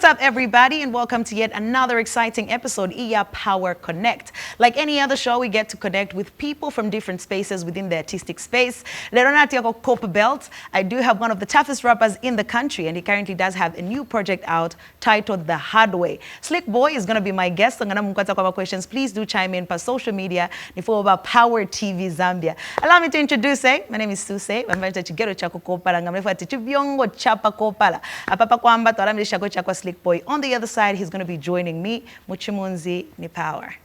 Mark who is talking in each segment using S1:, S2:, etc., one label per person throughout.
S1: up, everybody, and welcome to yet another exciting episode, Iya Power Connect. Like any other show, we get to connect with people from different spaces within the artistic space. Lyrical Copa Belt. I do have one of the toughest rappers in the country, and he currently does have a new project out titled The Hard Way. Slick Bowy is going to be my guest. I'm going to ask questions. Please do chime in per social media. Follow about Power TV Zambia. Allow me to introduce. My name is Suecey Chigelo Chaku Kopala. I'm going to Chapa Kopala. Apapa kwamba tualamlisha kocha kwa Slick Bowy. On the other side, he's going to be joining me, Muchimunzi ni Power.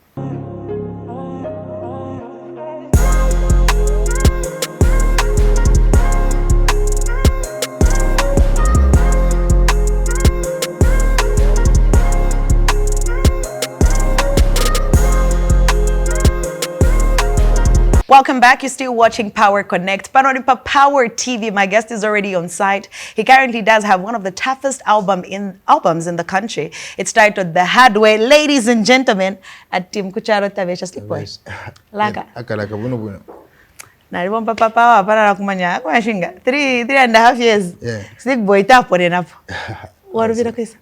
S1: Welcome back. You're still watching Power Connect. Panoripa Power TV. My guest is already on site. He currently does have one of the toughest albums in the country. It's titled The Hard Way. Ladies and gentlemen, at Tim Kucharo Tavesha Slick Bowy. Laka.
S2: Akalaka bunu.
S1: Na ribomba papa para kumanya kwa shinga. 3.5 years.
S2: Yeah.
S1: Slick Bowy tapo nenapo. Waruvira kwisa.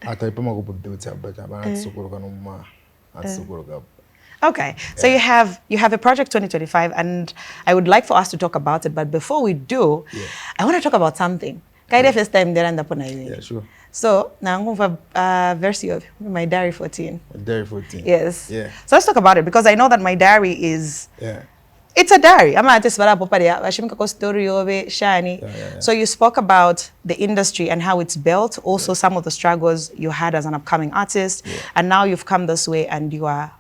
S2: Ataipama kupubdewetsa bata bana tsukuru kanuma. Atsukuru.
S1: Okay, so you have a project 2025, and I would like for us to talk about it. But before we do, I want to talk about something. First time there and
S2: yeah, sure.
S1: So now I'm going for verse of my diary 14.
S2: Diary 14.
S1: Yes.
S2: Yeah.
S1: So let's talk about it, because I know that my diary is.
S2: Yeah.
S1: It's a diary. I'm not story of it, shiny. So you spoke about the industry and how it's built, also some of the struggles you had as an upcoming artist, and now you've come this way and you are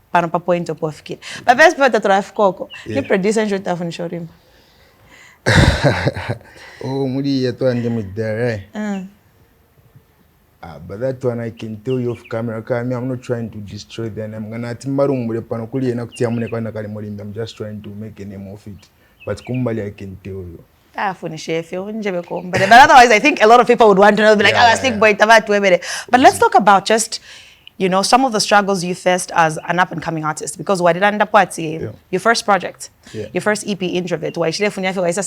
S1: point of kid. But best part of Coco, you produce and shoot off and show him.
S2: Oh, Moody, you told there. But that one I can tell you off camera. I'm not trying to destroy them. I'm gonna timbarum with a panoculi and I'm just trying to make a name of it. But Kumbali, I can tell you. But
S1: otherwise, I think a lot of people would want to know, be like, Slick Bowy. But let's talk about just, you know, some of the struggles you faced as an up-and-coming artist. Because why did I end up your first project, your first EP, Introvert? Why should I feel artist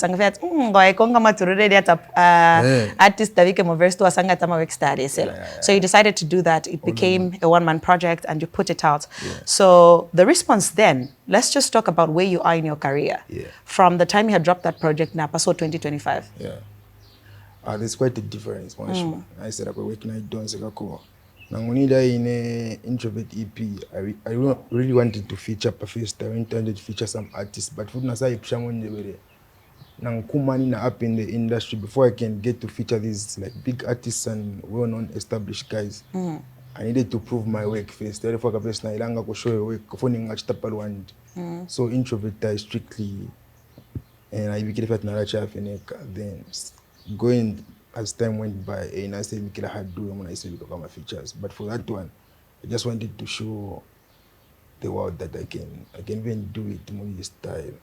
S1: So you decided to do that. It became a one-man project, and you put it out. So the response then, let's just talk about where you are in your career. From the time you had dropped that project, now, so 2025.
S2: There's quite a difference. I said, I'm working at Donzegako. Now, when in a Introvert EP, I really wanted to feature first. I intended to feature some artists, but for Nasa Ipshamonjebere, Nankumani na up in the industry before I can get to feature these like big artists and well-known established guys. I needed to prove my work first. Therefore, I was ilanga ko show work phoning at So Introvert I strictly, and I became a Naracha then going. As time went by, I said I had to do when I said become my features. But for that one, I just wanted to show the world that I can even do it movie style.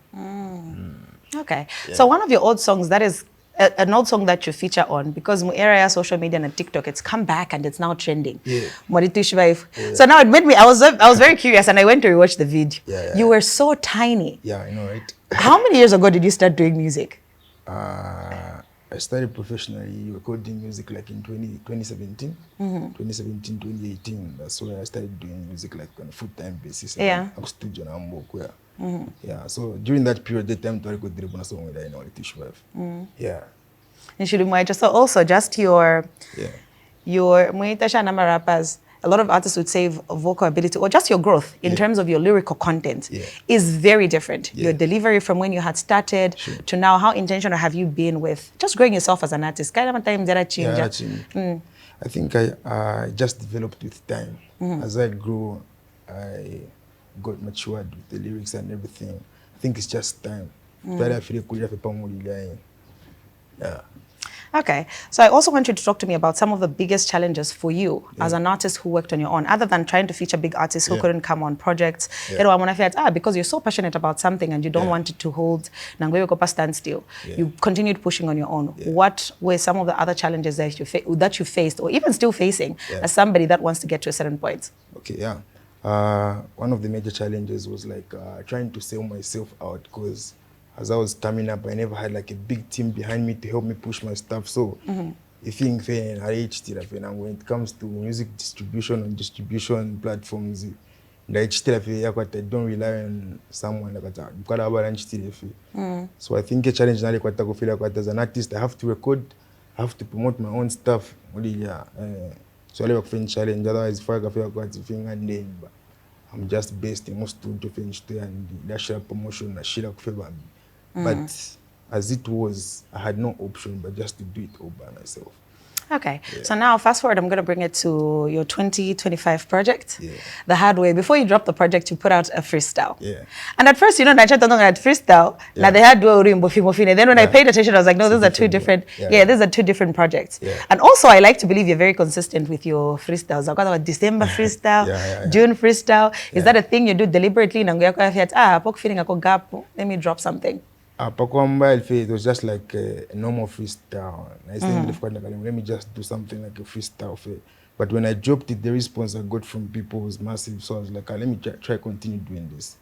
S1: Okay. So one of your old songs, that is an old song that you feature on, because my area, social media and TikTok, it's come back and it's now trending. So now it made me, I was very curious, and I went to rewatch the video. You were so tiny.
S2: Yeah, I know, right?
S1: How many years ago did you start doing music?
S2: I started professionally recording music like in 2017, 2018. That's when I started doing music like on a full-time basis. So during that period, the time to record the song with I know it.
S1: So also just your rappers. A lot of artists would say vocal ability, or just your growth in terms of your lyrical content is very different. Your delivery from when you had started to now, how intentional have you been with just growing yourself as an artist? I
S2: think I just developed with time. As I grew, I got matured with the lyrics and everything. I think it's just time.
S1: Okay, so I also want you to talk to me about some of the biggest challenges for you as an artist who worked on your own, other than trying to feature big artists who couldn't come on projects. Because you're so passionate about something and you don't want it to hold standstill. You continued pushing on your own. What were some of the other challenges that you faced, or even still facing, as somebody that wants to get to a certain point?
S2: Okay, one of the major challenges was like trying to sell myself out, because as I was coming up, I never had like a big team behind me to help me push my stuff. So think fan when it comes to music distribution and distribution platforms, I don't rely on someone so I think a challenge as an artist I have to record, I have to promote my own stuff. So I have a challenge, otherwise if I thing and then I'm just based in most studio finish and that share promotion that share favor. But as it was, I had no option but just to do it all by myself.
S1: Okay, so now fast forward, I'm going to bring it to your 2025 project, The Hard Way. Before you dropped the project, you put out a freestyle. And at first, I tried to know that freestyle, now they had then when I paid attention, I was like, no, these are two different, these are two different projects. And also, I like to believe you're very consistent with your freestyles. I've got about December freestyle, June freestyle. Is that a thing you do deliberately? Let me drop something.
S2: It was just like a normal freestyle. I said, let me just do something like a freestyle. But when I dropped it, the response I got from people was massive. So I was like, let me try continue doing this.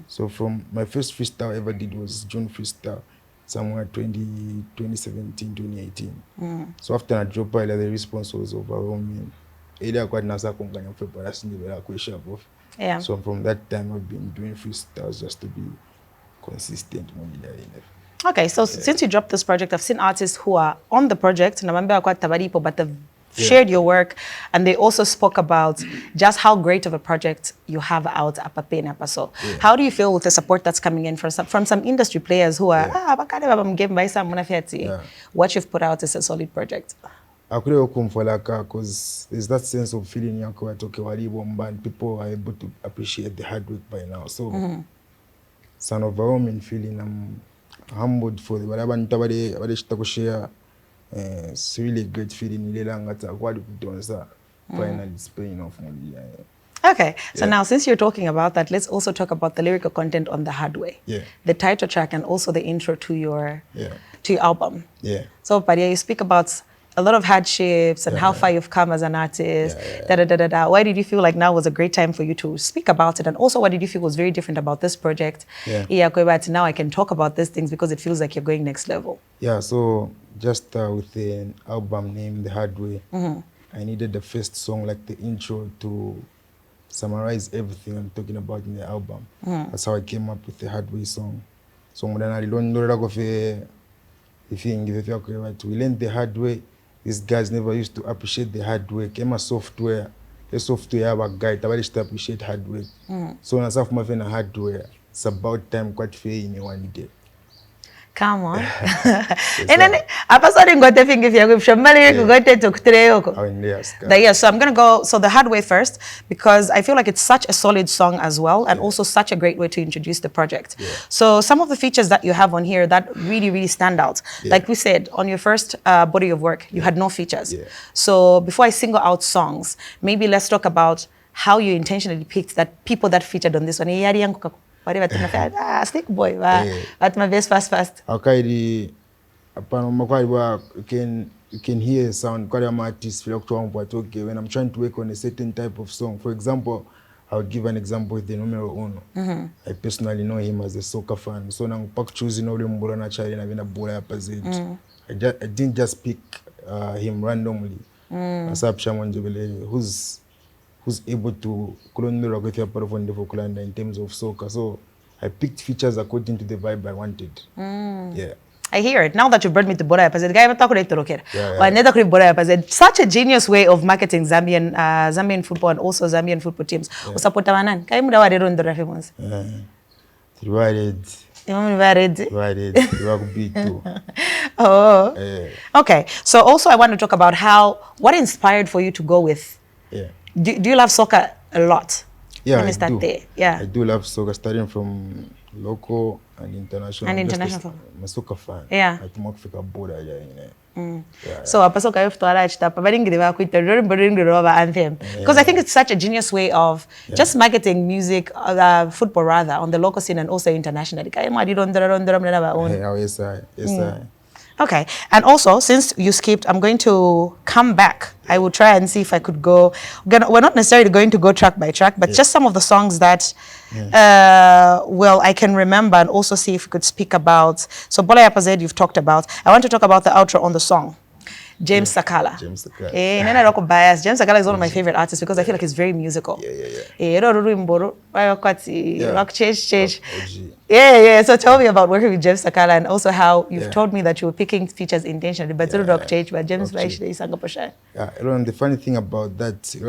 S2: So from my first freestyle I ever did was June freestyle, somewhere 2017, 2018. So after I dropped it, the response was overwhelming. So from that time, I've been doing freestyles just to be consistent.
S1: Okay, so since you dropped this project, I've seen artists who are on the project, but they've shared your work, and they also spoke about just how great of a project you have out at Paso. How do you feel with the support that's coming in from some industry players who are, what you've put out is a solid project?
S2: I could because there's that sense of feeling people are able to appreciate the hard work by now. So it's an overwhelming feeling. I'm humbled for whatever share. It's really a great feeling. Finally, it's paying off.
S1: Okay, so now since you're talking about that, let's also talk about the lyrical content on The Hard Way. The title track and also the intro to your album. So, Padia, you speak about a lot of hardships and how far you've come as an artist. Why did you feel like now was a great time for you to speak about it? And also, what did you feel was very different about this project? Now I can talk about these things because it feels like you're going next level.
S2: So just with the album name, The Hard Way, I needed the first song, like the intro, to summarize everything I'm talking about in the album. That's how I came up with The Hard Way song. So when I learned we learned the hard way. These guys never used to appreciate the hard work. I'm a software have a guide. I used to appreciate hard work. So when I saw my friend hardware, it's about time quite fair in one day.
S1: Come on. And then apa so ringo te fingi fya go shamali go te toktreyoko. So I'm going to go The Hard Way first because I feel like it's such a solid song as well and also such a great way to introduce the project. So some of the features that you have on here that really stand out. Like we said, on your first body of work, you had no features. So before I single out songs, maybe let's talk about how you intentionally picked that people that featured on this one. Slick Bowy, at my best fast.
S2: Okay, you can hear sound quite artists when I'm trying to work on a certain type of song. For example, I would give an example with the numero uno. I personally know him as a soccer fan. So now choosing I didn't just pick him randomly. Who's able to in terms of soccer. So I picked features according to the vibe I wanted.
S1: I hear it. Now that you brought me to Bora Yapazed, such a genius way of marketing Zambian football and also Zambian football teams. Okay. So also I want to talk about what inspired for you to go with. Do you love soccer a lot?
S2: Yeah,
S1: Let me start there.
S2: I do love soccer, starting from local and international. I'm a soccer fan. I think Africa border.
S1: So apasoka anthem because I think it's such a genius way of just marketing music, football rather, on the local scene and also internationally. Okay, and also since you skipped, I'm going to come back. I will try and see if I could go. We're not necessarily going to go track by track, but just some of the songs that, I can remember, and also see if we could speak about. So Bola Yapazed, you've talked about. I want to talk about the outro on the song. James Sakala.
S2: James Sakala.
S1: And then I rock bias. James Sakala is one of my favorite artists because I feel like he's very musical. Rock change. Yeah. So tell me about working with James Sakala and also how you've told me that you were picking features intentionally, but rock change, but James actually is
S2: the funny thing about that, it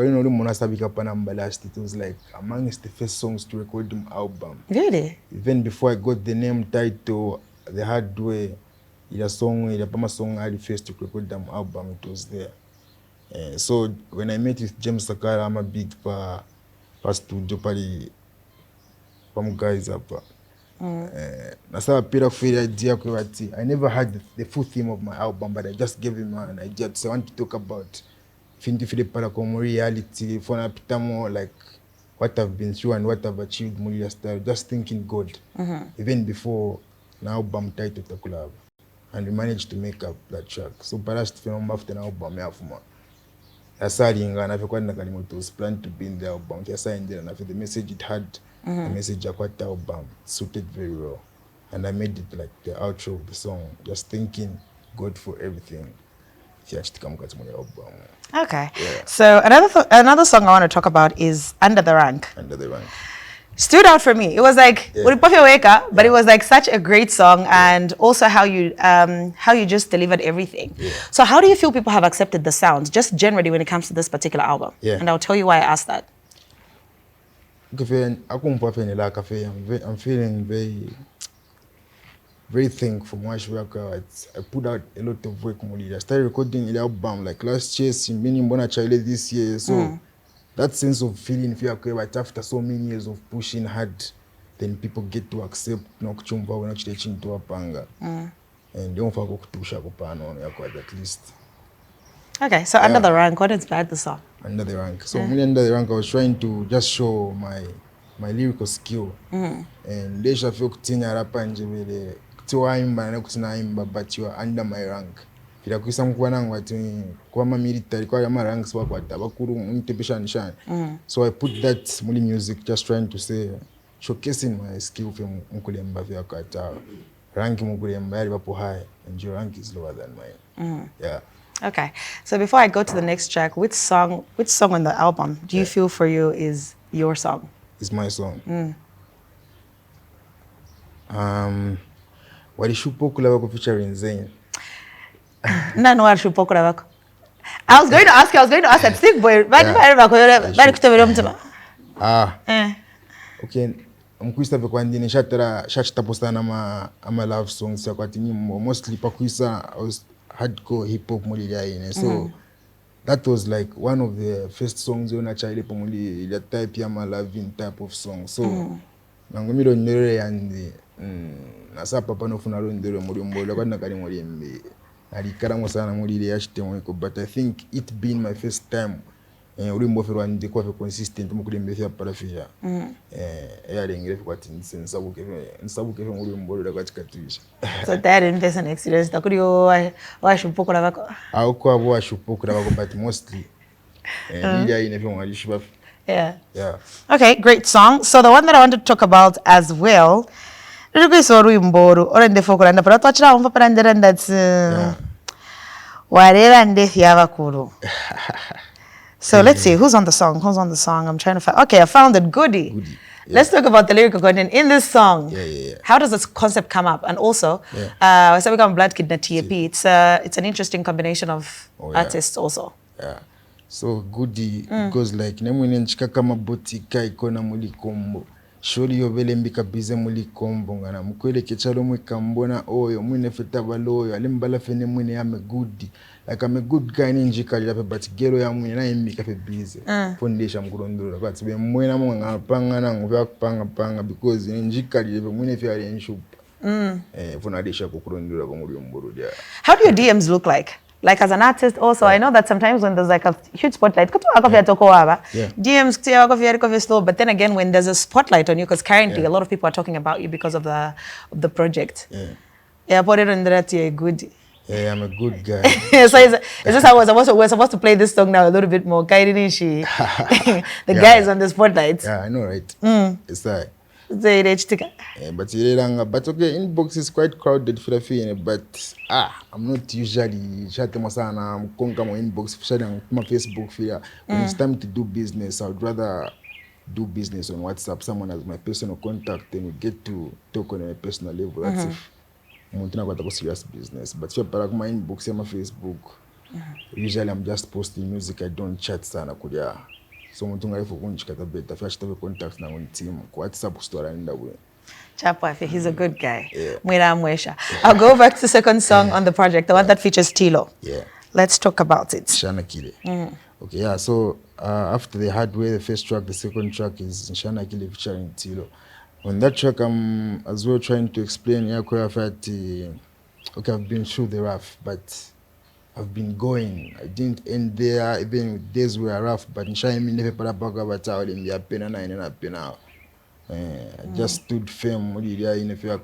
S2: was like amongst the first songs to record the album.
S1: Really?
S2: Even before I got the name title, the hard way, the song I first to record the album, it was there. So when I met with James Sakala, I'm a big studio party from guys up. I never had the full theme of my album, but I just gave him an idea. So I want to talk about reality, more like what I've been through and what I've achieved, just thinking good. Even before an album title to collab. And we managed to make up that track. So perhaps film after an album, I was planned to be in the album. And after the message it had, the message of what album suited very well. And I made it like the outro of the song, just thanking God for everything.
S1: Okay. Yeah. So another song I want to talk about is Under the Rank.
S2: Under the Rank.
S1: Stood out for me. It was like but it was like such a great song, and also how you just delivered everything. So how do you feel people have accepted the sound, just generally when it comes to this particular album? And I'll tell you why I asked that.
S2: I'm feeling very thankful. I put out a lot of work. I started recording the album like last year, this year. So that sense of feeling but after so many years of pushing hard, then people get to accept and don't forget at least.
S1: Okay, so Under the Rank, what inspired the song?
S2: Under the Rank. So Under the Rank, I was trying to just show my lyrical skill. And they should feel but you are under my rank. So I put that music just trying to say, showcasing my skill from rank and your rank is lower than mine.
S1: Okay. So before I go to the next track, which song on the album do you feel for you is your song?
S2: It's my song. Featuring Zayn.
S1: No, I was going to ask that Slick Boy.
S2: Okay. Mkwisa kwandini shatara postana ama love songs yakwati nyimbo mostly pakwisa I was hardcore hip hop so that was like one of the first songs on actually pomuli the type ya loving type of song. So nangomiro ndere yandi nasa papa no funalo ndere muri mbola kwa nakali muri mbe alikara sana muri yashite mwiko, but I think it being my first time ulimbo fero andi kwa consistent mukulimbe fya parafia yarengere kwati nsabuke muri mbola kwatikatisha.
S1: So that invest an experience takuriyo wa shupokora bako
S2: auko abo wa shupokora bako, but mostly
S1: yeah. Okay, great song. So the one that I want to talk about as well, so let's see who's on the song. I'm trying to find. Okay, I found it. Goody. Let's talk about the lyrical content in this song. How does this concept come up? And also, so we got Blood Kid na TAP. It's an interesting combination of artists also.
S2: So Goody goes like nemwene nchika kama botika ikona muli kombo. Shori yovele mbika bize muli kombo ngana mkwele kechalo mwe kambona oyo mwene feta baloyo alimbala fene mwene ame Goody. Like I'm a good guy njika lilape but gero ya mwene na mbika fe bize. Foundation mkurondura kwa tibe mwene mwanga panga na nguvya panga because njika lilape mwene fe alienshupa. Fonadisha kukurondura kwa muri mburu dia.
S1: How do your DMs look like? Like as an artist also, I know that sometimes when there's like a huge spotlight, DMs slow, but then again, when there's a spotlight on you, because currently a lot of people are talking about you because of the project. Put it on that you're good.
S2: Yeah, I'm a good guy.
S1: So is this how we're supposed to play this song now a little bit more? The guy is on the spotlight.
S2: Yeah, I know, right? It's like, But okay, inbox is quite crowded for the fee, but I'm not usually chatting masana. I'm going to inbox sharing my Facebook fear. When it's time to do business, I would rather do business on WhatsApp. Someone has my personal contact, then we get to talk on a personal level. That's if I'm going to serious business. But if I put my inbox on my Facebook, usually I'm just posting music. I don't chat sana kudia. So I'm going to go better. If I have contacts now on team, WhatsApp store and that way.
S1: Chapwafe, he's a good guy.
S2: Yeah.
S1: I'll go back to the second song on the project, the one that features Tilo.
S2: Yeah.
S1: Let's talk about it.
S2: Shana Kile. Okay, yeah, so after the hardware, the first track, the second track is Shana Kile featuring Tilo. On that track, I'm as well trying to explain, okay, I've been through the rough, but I've been going. I didn't end there, even with days were rough, but in Shana never put up I just stood firm in a few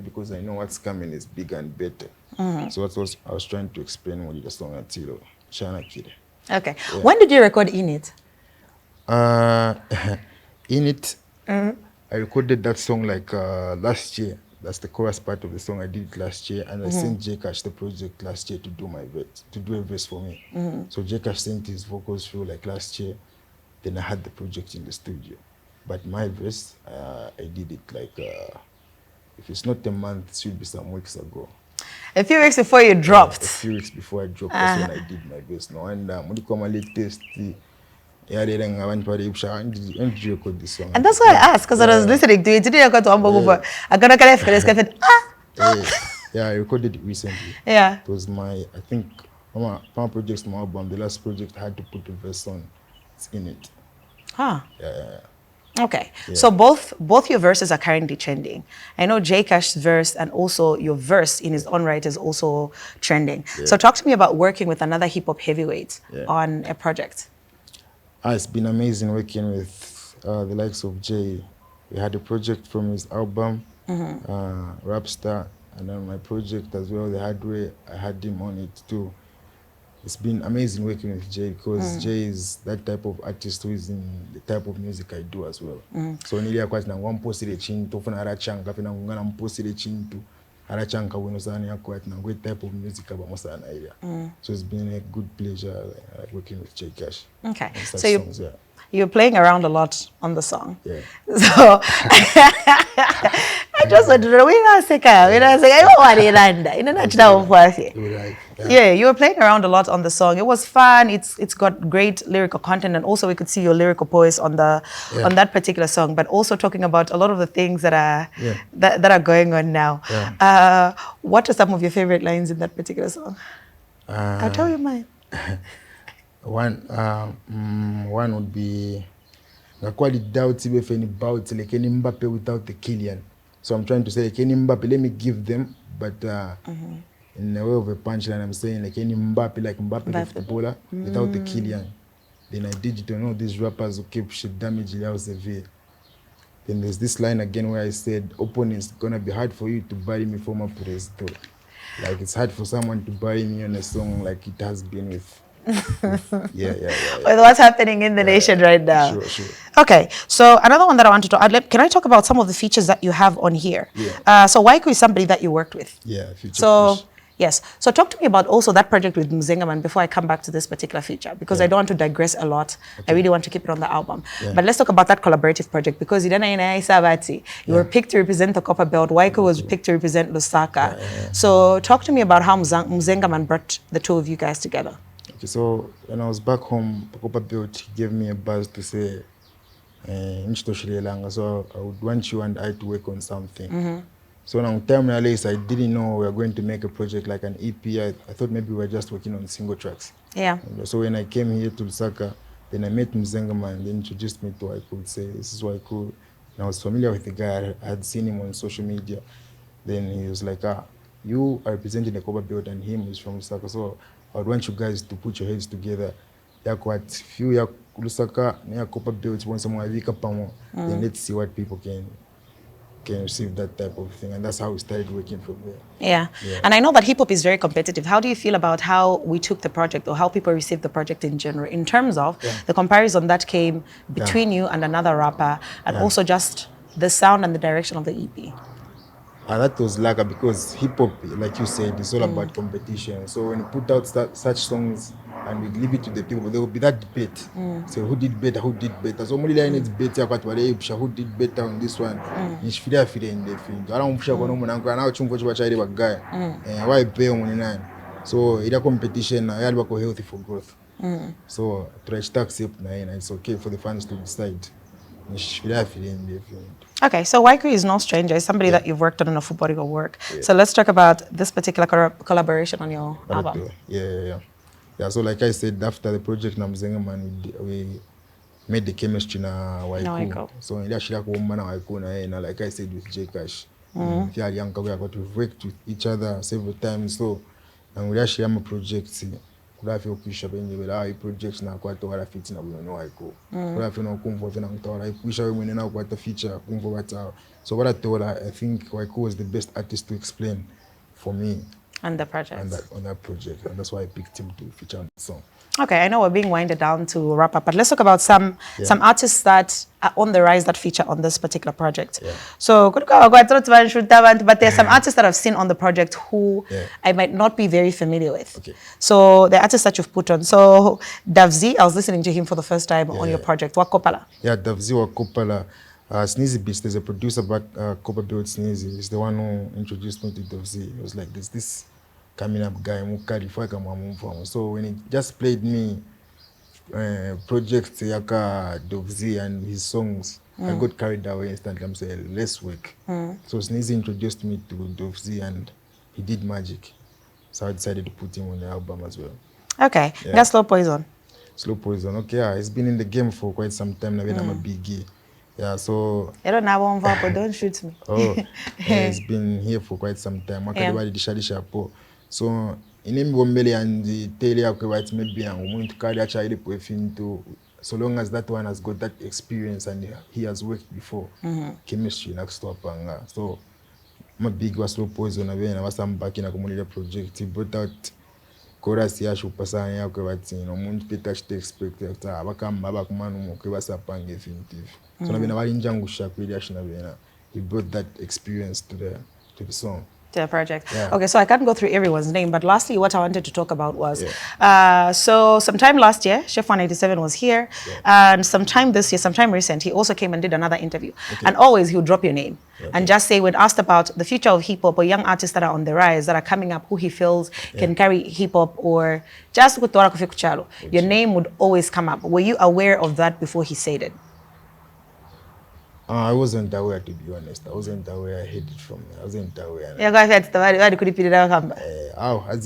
S2: because I know what's coming is bigger and better. So that's what I was trying to explain with the song Atilo, Shana Kide.
S1: Okay. Yeah. When did you record In It?
S2: In It, I recorded that song like last year. That's the chorus part of the song. I did it last year, and I sent Jcash the project last year to do my verse, to do a verse for me. So Jcash sent his vocals through like last year. Then I had the project in the studio. But my verse, I did it like, if it's not a month, it should be some weeks ago.
S1: A few weeks before you dropped?
S2: A few weeks before I dropped, that's when I did my verse. Now, and when you come and latest, I went to record this song.
S1: And that's why I asked, because I was listening to it. Today I got to Ambo. I got to
S2: Yeah, I recorded it recently.
S1: Yeah.
S2: It was my, I think, my project, my album, the last project I had to put a verse on. It's In It.
S1: Huh.
S2: Yeah.
S1: Okay, so both your verses are currently trending. I know Jcash's verse and also your verse in his own right is also trending. So talk to me about working with another hip-hop heavyweight on a project.
S2: It's been amazing working with the likes of Jay. We had a project from his album, Rapstar, and then my project as well, The Hardware, I had him on it too. It's been amazing working with Jay because Jay is that type of artist who is in the type of music I do as well. So nilia kwa na one post ile chinto funa arachanga fina ngana mpost ile chinto arachanga wino sana yako at na great type of music aba sana area. So it's been a good pleasure working with Jay Cash.
S1: Okay. So you're playing around a lot on the song.
S2: Yeah.
S1: So I just wanted to know, you were playing around a lot on the song. It was fun. It's got great lyrical content, and also we could see your lyrical voice on the on that particular song. But also talking about a lot of the things that are that are going on now. What are some of your favorite lines in that particular song? I'll tell you mine.
S2: One would be Ngakwali doubt if any bout like any Mbappe without the Kylian. So I'm trying to say like any Mbappe, let me give them, but in the way of a punchline, I'm saying like any Mbappe, like Mbappe the footballer without the Kylian. Then I did it on all these rappers who keep shit damage Then there's this line again where I said, opponents gonna be hard for you to bury me for my presto. Like it's hard for someone to bury me on a song like it has been with
S1: with what's happening in the nation right now.
S2: Sure.
S1: Okay, so another one that I wanted to add, can I talk about some of the features that you have on here? So Waiku is somebody that you worked with. Yes. So talk to me about also that project with Mzengaman before I come back to this particular feature, because I don't want to digress a lot. I really want to keep it on the album. But let's talk about that collaborative project, because you were picked to represent the Copper Belt. Waiko was picked to represent Lusaka. So talk to me about how Mzengaman brought the two of you guys together.
S2: Okay, so when I was back home, Copper Belt gave me a buzz to say, so I would want you and I to work on something. So now time I didn't know we were going to make a project like an EP. I thought maybe we were just working on single tracks. So when I came here to Lusaka, then I met Mzengaman and they introduced me to Waiku. Say, this is Waiku. And I was familiar with the guy. I had seen him on social media. Then he was like, you are representing the Copper Belt and him is from Lusaka. So I would want you guys to put your heads together. Few Lusaka, Copper Belt, then let's see what people can receive that type of thing, and that's how we started working from there.
S1: Yeah. And I know that hip hop is very competitive. How do you feel about how we took the project, or how people received the project in general, in terms of the comparison that came between you and another rapper, and also just the sound and the direction of the EP?
S2: That was lucky because hip hop, like you said, is all about competition. So when you put out such songs and we leave it to the people, there will be that debate. So who did better? Who did better? So only line is better. Who did better on this one? It's feel in the film. I don't feel no man. Now chungo chwa chai the guy. Why pay on nine? So it's a competition. I have healthy for growth. So try to accept na, and it's okay for the fans to decide.
S1: Okay, so Waiku is no stranger. It's somebody that you've worked on in a full body of work. So let's talk about this particular collaboration on your album.
S2: Yeah, so like I said, after the project Namzenga man, we made the chemistry na Waiku. So in that woman Waiku na, like I said, with J Cash. We've worked with each other several times. So and we actually have a project. Kulafi ukisha benye bela projects na kwa to wala fit na buno Waiku. Kulafi no kumvo tena mtawala ikisha wewe mwenye na kwa ta feature kumvo wata. So what I told her, I think Waiku was the best artist to explain for me
S1: and the project.
S2: On that project, and that's why I picked him to feature on the song.
S1: Okay, I know we're being winded down to wrap up, but let's talk about some artists that are on the rise that feature on this particular project. So, but there's some artists that I've seen on the project who I might not be very familiar with.
S2: Okay.
S1: So, the artists that you've put on. So, Davzi, I was listening to him for the first time on your project. What Kopala?
S2: Yeah, Davzi wa Kopala. Sneezy Beast, there's a producer about Copper Build Sneezy. He's the one who introduced me to Davzi. He was like, there's this coming up guy, so when he just played me project Yaka Davzi and his songs, I got carried away instantly. I'm saying, let's work. So Sneezy introduced me to Davzi and he did magic. So I decided to put him on the album as well.
S1: Okay, that's Slow Poison.
S2: Slow Poison, okay, he's been in the game for quite some time now when I'm a biggie. Yeah, so...
S1: I don't know one but don't shoot me.
S2: He's been here for quite some time. So, in him and the tailor maybe and carry a child to so long as that one has got that experience and he has worked before, chemistry next to Panga. So, I'm a big Slow Poison and I was back in a community project. He brought out chorus ya shupasa ya muntu petash expect abakammanu kwebasapanga definitive. So na bena bali njangusha kweli ashina bena. He brought that experience to the song.
S1: To the project. Okay, so I can't go through everyone's name, but lastly, what I wanted to talk about was, so sometime last year, Chef 187 was here, and sometime this year, sometime recent, he also came and did another interview. And always he would drop your name and just say, when asked about the future of hip hop or young artists that are on the rise, that are coming up, who he feels can carry hip hop or just your name would always come up. Were you aware of that before he said it?
S2: I wasn't aware, to be honest. I wasn't aware. I heard it from me. I wasn't aware.
S1: Yeah, guys,
S2: as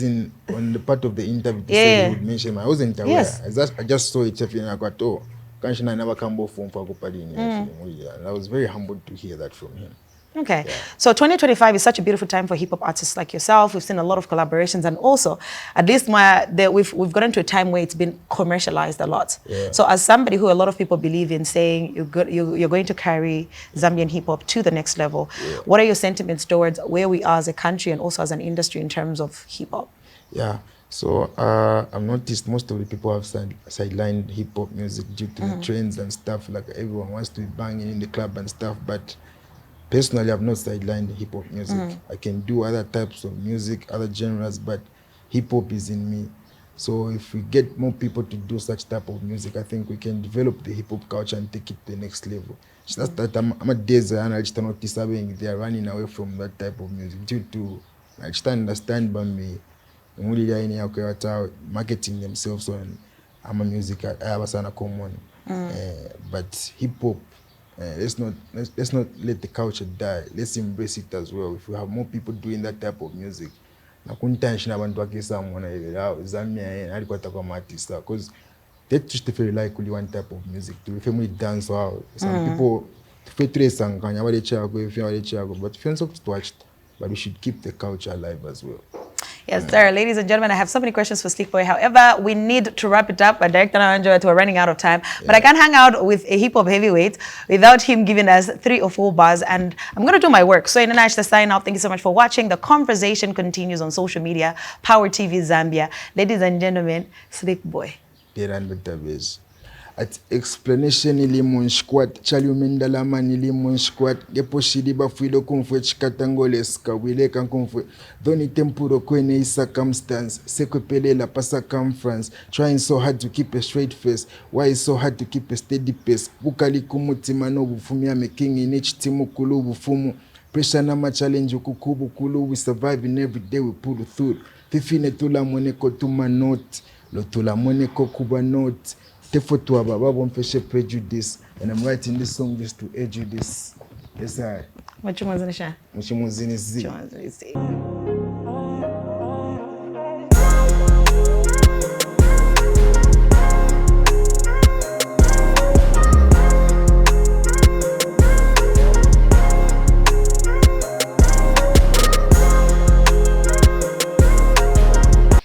S2: in, on the part of the interview, they said he would mention me. I wasn't aware. Yes. I just saw it, and I got, can't I never come back from Fakopadi. And I was very humbled to hear that from him.
S1: Okay, so 2025 is such a beautiful time for hip-hop artists like yourself. We've seen a lot of collaborations, and also, at least we've gotten to a time where it's been commercialized a lot. So as somebody who a lot of people believe in saying you're going to carry Zambian hip-hop to the next level, what are your sentiments towards where we are as a country and also as an industry in terms of hip-hop?
S2: Yeah, so I've noticed most of the people have sidelined hip-hop music due to the trends and stuff, like everyone wants to be banging in the club and stuff, but personally, I've not sidelined hip-hop music. I can do other types of music, other genres, but hip-hop is in me. So if we get more people to do such type of music, I think we can develop the hip-hop culture and take it to the next level. It's just that I'm a designer, I just notice they are running away from that type of music due to, I just understand by me, marketing themselves, so I'm a music, I have a common. But hip-hop, let's not let the culture die. Let's embrace it as well. If we have more people doing that type of music, Zambia because they just like only one type of music. To family dance wow. Some people but to watch, but we should keep the culture alive as well.
S1: Yes, sir. Ladies and gentlemen, I have so many questions for Slick Bowy. However, we need to wrap it up. Director Naranjo, we're running out of time. But I can't hang out with a hip-hop heavyweight without him giving us 3 or 4 bars. And I'm going to do my work. So in a nutshell, sign off. Thank you so much for watching. The conversation continues on social media. Power TV Zambia. Ladies and gentlemen, Slick Bowy.
S2: At explanation ili mon squat chali umendala man ili mon squat gepo shidi ba fuido kumfwe chikatangoles ka wile kan kumfwe doni tempuro kwene is circumstance sekopele la pa circumference trying so hard to keep a straight face why is so hard to keep a steady pace bukali kumutima no bufumia making in each timu kulu bufumu pressure na ma challenge kukubu kulu we survive in every day we pull through fifine tula moneko tuma note lo tula moneko kuba note Tefotua Baba won't prejudice, and I'm writing this song just to edge you this. Yes, I.
S1: What you want to say?
S2: What you want to say?